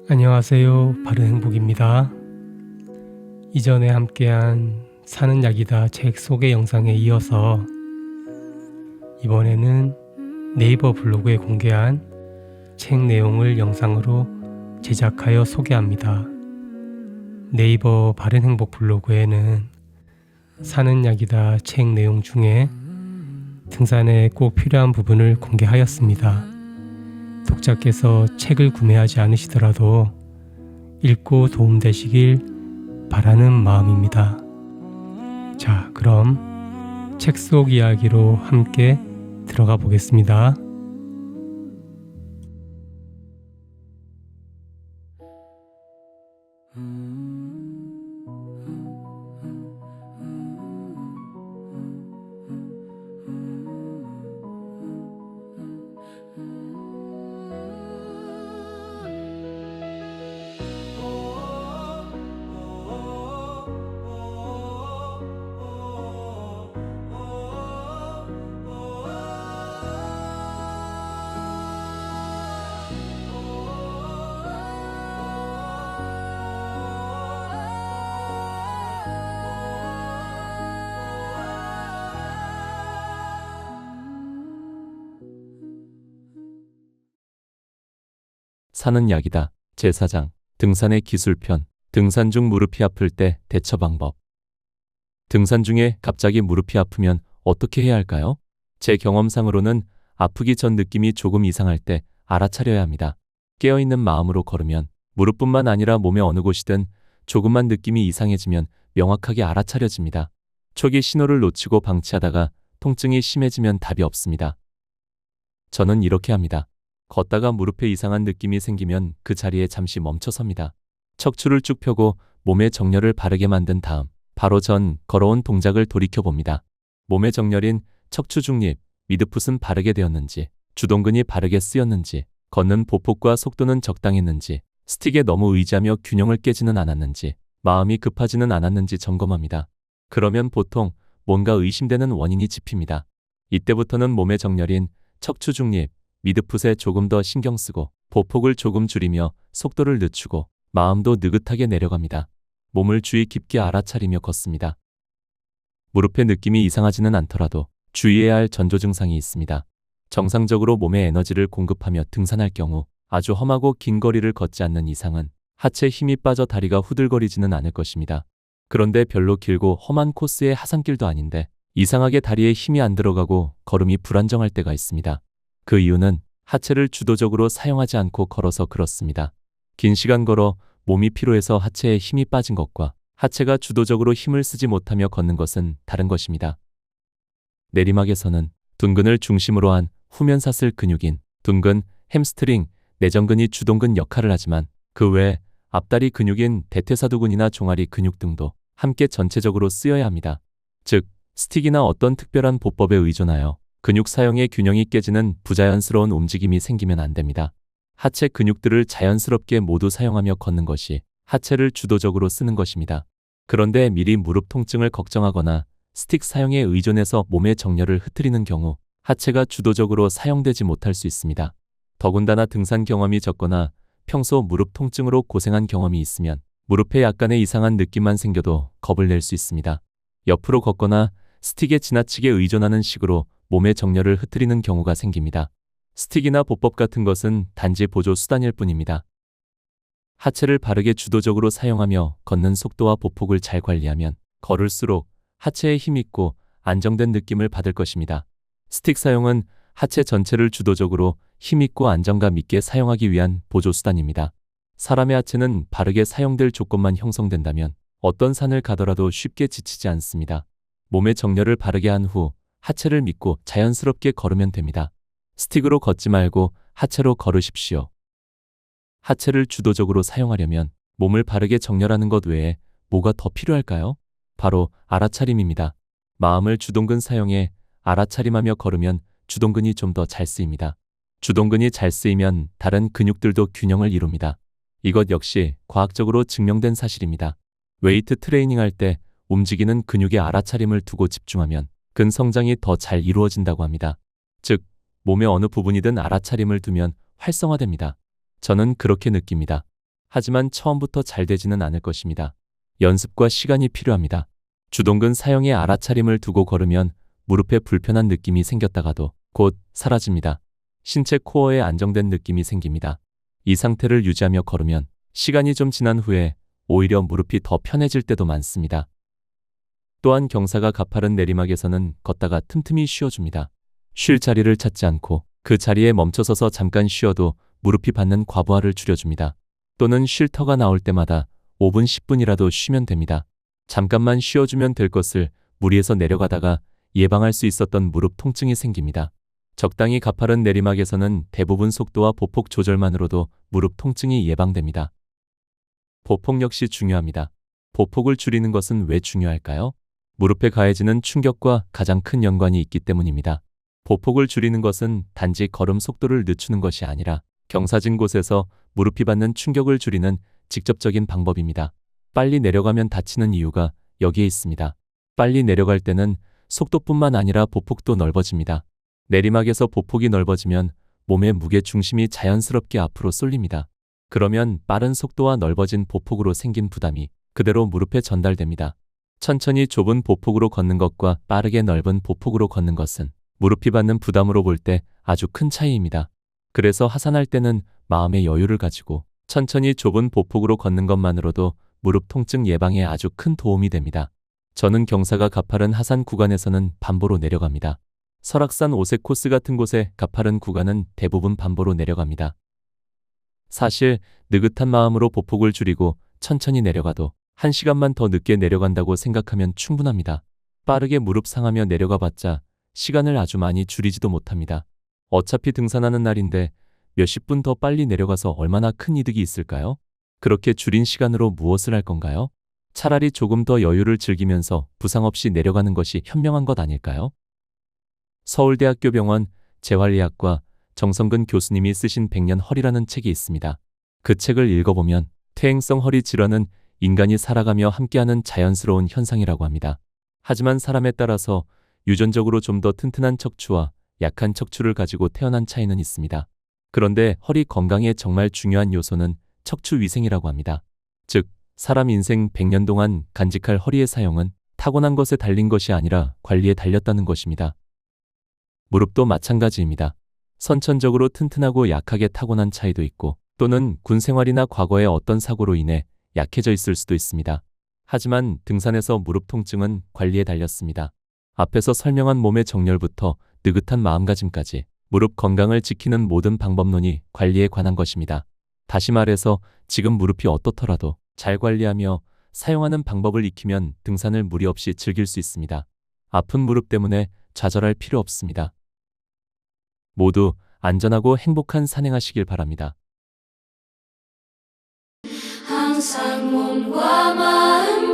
안녕하세요. 바른행복입니다. 이전에 함께한 사는 약이다 책 소개 영상에 이어서 이번에는 네이버 블로그에 공개한 책 내용을 영상으로 제작하여 소개합니다. 네이버 바른행복 블로그에는 사는 약이다 책 내용 중에 등산에 꼭 필요한 부분을 공개하였습니다. 독자께서 책을 구매하지 않으시더라도 읽고 도움되시길 바라는 마음입니다. 자, 그럼 책 속 이야기로 함께 들어가 보겠습니다. 사는 약이다. 제4장 등산의 기술편. 등산 중 무릎이 아플 때 대처 방법. 등산 중에 갑자기 무릎이 아프면 어떻게 해야 할까요? 제 경험상으로는 아프기 전 느낌이 조금 이상할 때 알아차려야 합니다. 깨어있는 마음으로 걸으면 무릎뿐만 아니라 몸의 어느 곳이든 조금만 느낌이 이상해지면 명확하게 알아차려집니다. 초기 신호를 놓치고 방치하다가 통증이 심해지면 답이 없습니다. 저는 이렇게 합니다. 걷다가 무릎에 이상한 느낌이 생기면 그 자리에 잠시 멈춰섭니다. 척추를 쭉 펴고 몸의 정렬을 바르게 만든 다음 바로 전 걸어온 동작을 돌이켜봅니다. 몸의 정렬인 척추 중립, 미드풋은 바르게 되었는지, 주동근이 바르게 쓰였는지, 걷는 보폭과 속도는 적당했는지, 스틱에 너무 의지하며 균형을 깨지는 않았는지, 마음이 급하지는 않았는지 점검합니다. 그러면 보통 뭔가 의심되는 원인이 짚입니다. 이때부터는 몸의 정렬인 척추 중립, 미드풋에 조금 더 신경 쓰고 보폭을 조금 줄이며 속도를 늦추고 마음도 느긋하게 내려갑니다. 몸을 주의 깊게 알아차리며 걷습니다. 무릎의 느낌이 이상하지는 않더라도 주의해야 할 전조 증상이 있습니다. 정상적으로 몸에 에너지를 공급하며 등산할 경우 아주 험하고 긴 거리를 걷지 않는 이상은 하체에 힘이 빠져 다리가 후들거리지는 않을 것입니다. 그런데 별로 길고 험한 코스의 하산길도 아닌데 이상하게 다리에 힘이 안 들어가고 걸음이 불안정할 때가 있습니다. 그 이유는 하체를 주도적으로 사용하지 않고 걸어서 그렇습니다. 긴 시간 걸어 몸이 피로해서 하체에 힘이 빠진 것과 하체가 주도적으로 힘을 쓰지 못하며 걷는 것은 다른 것입니다. 내리막에서는 둔근을 중심으로 한 후면사슬 근육인 둔근, 햄스트링, 내전근이 주동근 역할을 하지만 그 외에 앞다리 근육인 대퇴사두근이나 종아리 근육 등도 함께 전체적으로 쓰여야 합니다. 즉, 스틱이나 어떤 특별한 보법에 의존하여 근육 사용의 균형이 깨지는 부자연스러운 움직임이 생기면 안 됩니다. 하체 근육들을 자연스럽게 모두 사용하며 걷는 것이 하체를 주도적으로 쓰는 것입니다. 그런데 미리 무릎 통증을 걱정하거나 스틱 사용에 의존해서 몸의 정렬을 흐트리는 경우 하체가 주도적으로 사용되지 못할 수 있습니다. 더군다나 등산 경험이 적거나 평소 무릎 통증으로 고생한 경험이 있으면 무릎에 약간의 이상한 느낌만 생겨도 겁을 낼 수 있습니다. 옆으로 걷거나 스틱에 지나치게 의존하는 식으로 몸의 정렬을 흐트리는 경우가 생깁니다. 스틱이나 보법 같은 것은 단지 보조 수단일 뿐입니다. 하체를 바르게 주도적으로 사용하며 걷는 속도와 보폭을 잘 관리하면 걸을수록 하체에 힘있고 안정된 느낌을 받을 것입니다. 스틱 사용은 하체 전체를 주도적으로 힘있고 안정감 있게 사용하기 위한 보조 수단입니다. 사람의 하체는 바르게 사용될 조건만 형성된다면 어떤 산을 가더라도 쉽게 지치지 않습니다. 몸의 정렬을 바르게 한 후 하체를 믿고 자연스럽게 걸으면 됩니다. 스틱으로 걷지 말고 하체로 걸으십시오. 하체를 주도적으로 사용하려면 몸을 바르게 정렬하는 것 외에 뭐가 더 필요할까요? 바로 알아차림입니다. 마음을 주동근 사용해 알아차림하며 걸으면 주동근이 좀 더 잘 쓰입니다. 주동근이 잘 쓰이면 다른 근육들도 균형을 이룹니다. 이것 역시 과학적으로 증명된 사실입니다. 웨이트 트레이닝 할 때 움직이는 근육의 알아차림을 두고 집중하면 근성장이 더 잘 이루어진다고 합니다. 즉, 몸의 어느 부분이든 알아차림을 두면 활성화됩니다. 저는 그렇게 느낍니다. 하지만 처음부터 잘 되지는 않을 것입니다. 연습과 시간이 필요합니다. 주동근 사용에 알아차림을 두고 걸으면 무릎에 불편한 느낌이 생겼다가도 곧 사라집니다. 신체 코어에 안정된 느낌이 생깁니다. 이 상태를 유지하며 걸으면 시간이 좀 지난 후에 오히려 무릎이 더 편해질 때도 많습니다. 또한 경사가 가파른 내리막에서는 걷다가 틈틈이 쉬어줍니다. 쉴 자리를 찾지 않고 그 자리에 멈춰서서 잠깐 쉬어도 무릎이 받는 과부하를 줄여줍니다. 또는 쉴 터가 나올 때마다 5분 10분이라도 쉬면 됩니다. 잠깐만 쉬어주면 될 것을 무리해서 내려가다가 예방할 수 있었던 무릎 통증이 생깁니다. 적당히 가파른 내리막에서는 대부분 속도와 보폭 조절만으로도 무릎 통증이 예방됩니다. 보폭 역시 중요합니다. 보폭을 줄이는 것은 왜 중요할까요? 무릎에 가해지는 충격과 가장 큰 연관이 있기 때문입니다. 보폭을 줄이는 것은 단지 걸음 속도를 늦추는 것이 아니라 경사진 곳에서 무릎이 받는 충격을 줄이는 직접적인 방법입니다. 빨리 내려가면 다치는 이유가 여기에 있습니다. 빨리 내려갈 때는 속도뿐만 아니라 보폭도 넓어집니다. 내리막에서 보폭이 넓어지면 몸의 무게 중심이 자연스럽게 앞으로 쏠립니다. 그러면 빠른 속도와 넓어진 보폭으로 생긴 부담이 그대로 무릎에 전달됩니다. 천천히 좁은 보폭으로 걷는 것과 빠르게 넓은 보폭으로 걷는 것은 무릎이 받는 부담으로 볼 때 아주 큰 차이입니다. 그래서 하산할 때는 마음의 여유를 가지고 천천히 좁은 보폭으로 걷는 것만으로도 무릎 통증 예방에 아주 큰 도움이 됩니다. 저는 경사가 가파른 하산 구간에서는 반보로 내려갑니다. 설악산 5세 코스 같은 곳의 가파른 구간은 대부분 반보로 내려갑니다. 사실 느긋한 마음으로 보폭을 줄이고 천천히 내려가도 1시간만 더 늦게 내려간다고 생각하면 충분합니다. 빠르게 무릎 상하며 내려가 봤자 시간을 아주 많이 줄이지도 못합니다. 어차피 등산하는 날인데 몇십 분 더 빨리 내려가서 얼마나 큰 이득이 있을까요? 그렇게 줄인 시간으로 무엇을 할 건가요? 차라리 조금 더 여유를 즐기면서 부상 없이 내려가는 것이 현명한 것 아닐까요? 서울대학교 병원 재활의학과 정성근 교수님이 쓰신 100년 허리라는 책이 있습니다. 그 책을 읽어보면 퇴행성 허리 질환은 인간이 살아가며 함께하는 자연스러운 현상이라고 합니다. 하지만 사람에 따라서 유전적으로 좀 더 튼튼한 척추와 약한 척추를 가지고 태어난 차이는 있습니다. 그런데 허리 건강에 정말 중요한 요소는 척추 위생이라고 합니다. 즉, 사람 인생 100년 동안 간직할 허리의 사용은 타고난 것에 달린 것이 아니라 관리에 달렸다는 것입니다. 무릎도 마찬가지입니다. 선천적으로 튼튼하고 약하게 타고난 차이도 있고 또는 군 생활이나 과거의 어떤 사고로 인해 약해져 있을 수도 있습니다. 하지만 등산에서 무릎 통증은 관리에 달렸습니다. 앞에서 설명한 몸의 정렬부터 느긋한 마음가짐까지 무릎 건강을 지키는 모든 방법론이 관리에 관한 것입니다. 다시 말해서 지금 무릎이 어떻더라도 잘 관리하며 사용하는 방법을 익히면 등산을 무리 없이 즐길 수 있습니다. 아픈 무릎 때문에 좌절할 필요 없습니다. 모두 안전하고 행복한 산행하시길 바랍니다. 항상 몸과 마음